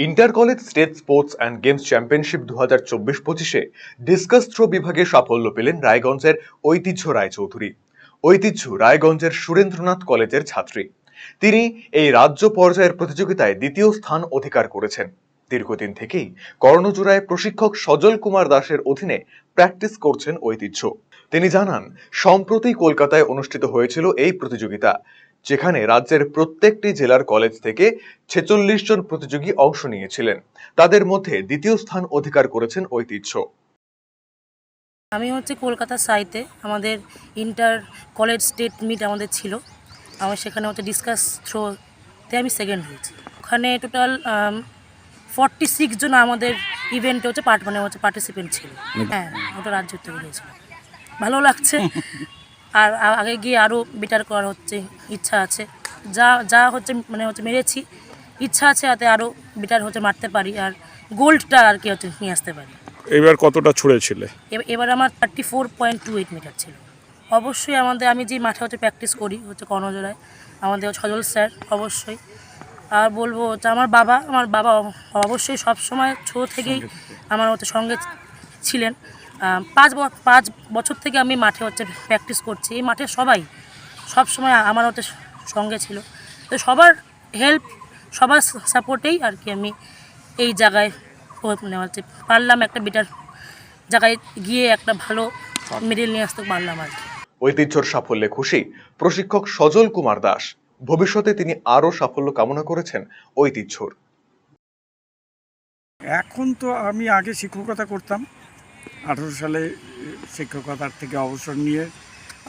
Inter college state sports and games championship 2024-25-এ discus throw বিভাগে সাফল্য পেলেন রায়গঞ্জের ঐতিহ্য রায়চৌধুরী। ঐতিহ্য রায়গঞ্জের সুরেন্দ্রনাথ কলেজের ছাত্রী। তিনি এই রাজ্য পর্যায়ের প্রতিযোগিতায় দ্বিতীয় স্থান অধিকার করেছেন। দীর্ঘদিন থেকেই কর্ণজোড়ায় প্রশিক্ষক সজল কুমার দাসের অধীনে প্র্যাকটিস করছেন ঐতিহ্য। তিনি জানান, সম্প্রতি কলকাতায় অনুষ্ঠিত হয়েছিল এই প্রতিযোগিতা, যেখানে রাজ্যের প্রত্যেকটি জেলার কলেজ থেকে 46 জন প্রতিযোগী অংশ নিয়েছিলেন। তাদের মধ্যে দ্বিতীয় স্থান অধিকার করেছেন ঐতিহ্য। আমি কলকাতা সাইতে আমাদের ইন্টার কলেজ স্টেট মিট আমাদের ছিল। আমার সেখানে ডিসকাস থ্রোতে আমি সেকেন্ড হয়েছি। ওখানে টোটাল 46 জন আমাদের ইভেন্টে পার্টিসিপেন্ট ছিল। হ্যাঁ, ওটা রাজ্য থেকে হয়েছিল। ভালো লাগছে। আর আগে গিয়ে আরও বেটার করার ইচ্ছা আছে। যা মেরেছি, ইচ্ছা আছে যাতে আরও বেটার মারতে পারি আর গোল্ডটা আর কি নিয়ে আসতে পারি। এবার কতটা ছুঁড়েছিলে? এবার আমার 34.28 মিটার ছিল। অবশ্যই আমি যে মাঠে প্র্যাকটিস করি কর্ণজোড়ায়, আমাদের সজল স্যার অবশ্যই। আর বলবো আমার বাবা অবশ্যই সবসময় ছোটো থেকেই আমার সঙ্গে ছিলেন। 5 বছর থেকে আমি মাঠে প্র্যাকটিস করছি। এই মাঠে সবাই সবসময় আমার সঙ্গে ছিল। তো সবার হেল্প, সবার সাপোর্টেই আর কি আমি এই জায়গায় পারলাম, একটা বেটার জায়গায় গিয়ে একটা ভালো মেডেল নিয়ে আসতে পারলাম আর কি। ঐতিহ্যর সাফল্যে খুশি প্রশিক্ষক সজল কুমার দাস। ভবিষ্যতে তিনি আরও সাফল্য কামনা করেছেন ঐতিহ্যর। এখন তো আমি আগে শিক্ষকতা করতাম। 18 সালে শিক্ষকতার থেকে অবসর নিয়ে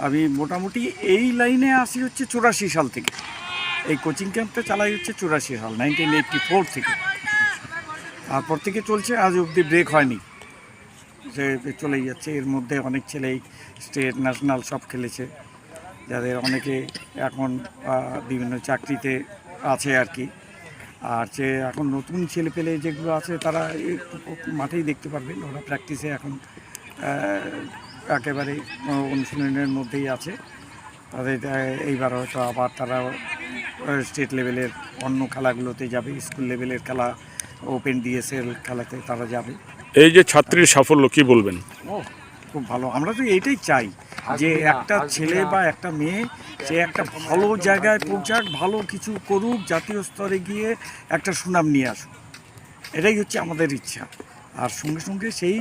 আমি মোটামুটি এই লাইনে আসি 84 সাল থেকে। এই কোচিং ক্যাম্পটা চালাই 84 সাল, 1984 থেকে। তারপর থেকে চলছে, আজ অবধি ব্রেক হয়নি, যে চলেই যাচ্ছে। এর মধ্যে অনেক ছেলেই স্টেট ন্যাশনাল সব খেলেছে, যাদের অনেকে এখন বিভিন্ন চাকরিতে আছে আর কি। আর যে এখন নতুন ছেলেপেলে যেগুলো আছে তারা মাঠেই দেখতে পারবেন, ওরা প্র্যাকটিসে এখন একেবারে অনুশীলনের মধ্যেই আছে। তাদের এইবার হয়তো আবার তারা স্টেট লেভেলের অন্য খেলাগুলোতে যাবে, স্কুল লেভেলের খেলা, ওপেন ডিএসএল খেলাতে তারা যাবে। এই যে ছাত্রীর সাফল্য, কি বলবেন? খুব ভালো। আমরা তো এটাই চাই যে একটা ছেলে বা একটা মেয়ে সে একটা ভালো জায়গায় পৌঁছাক, ভালো কিছু করুক, জাতীয় স্তরে গিয়ে একটা সুনাম নিয়ে আসুক। এটাই আমাদের ইচ্ছা। আর সঙ্গে সঙ্গে সেই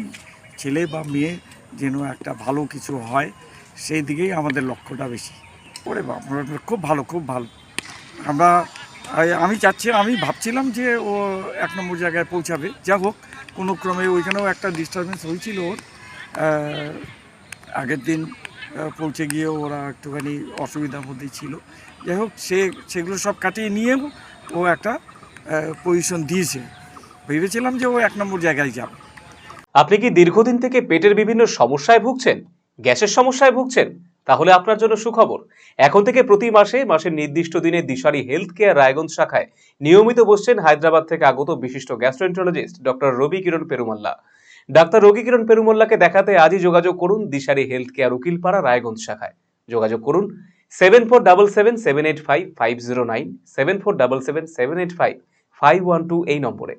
ছেলে বা মেয়ে যেন একটা ভালো কিছু হয়, সেই দিকেই আমাদের লক্ষ্যটা বেশি। ওরে বাবা, খুব ভালো, খুব ভালো। আমি ভাবছিলাম যে ও 1 নম্বর জায়গায় পৌঁছাবে। যা হোক, কোনো ক্রমে ওইখানেও একটা ডিস্টারবেন্স হয়েছিল ওর। আগের দিন পৌঁছে গিয়ে ওরা একটুখানি অসুবিধার মধ্যেই ছিল। যাই হোক, সেগুলো সব কাটিয়ে নিয়ে ও একটা পজিশন দিয়েছে। ভেবেছিলাম যে ও 1 নম্বর জায়গায় যাবে। আপনি কি দীর্ঘদিন থেকে পেটের বিভিন্ন সমস্যায় ভুগছেন, গ্যাসের সমস্যায় ভুগছেন? তাহলে আপনার জন্য সুখবর। এখন থেকে প্রতি মাসের নির্দিষ্ট দিনে দিশারি হেলথ কেয়ার রায়গঞ্জ শাখায় নিয়মিত বসছেন হায়দ্রাবাদ থেকে আগত বিশিষ্ট গ্যাস্ট্রোএন্টারোলজিস্ট ডক্টর রবি কিরণ পেরুমাল্লা। ডাক্তার রবি কিরণ পেরুমাল্লাকে দেখাতে আজই যোগাযোগ করুন দিশারি হেলথ কেয়ার উকিলপাড়া রায়গঞ্জ শাখায়। যোগাযোগ করুন 7477785509, 7477785512 এই নম্বরে।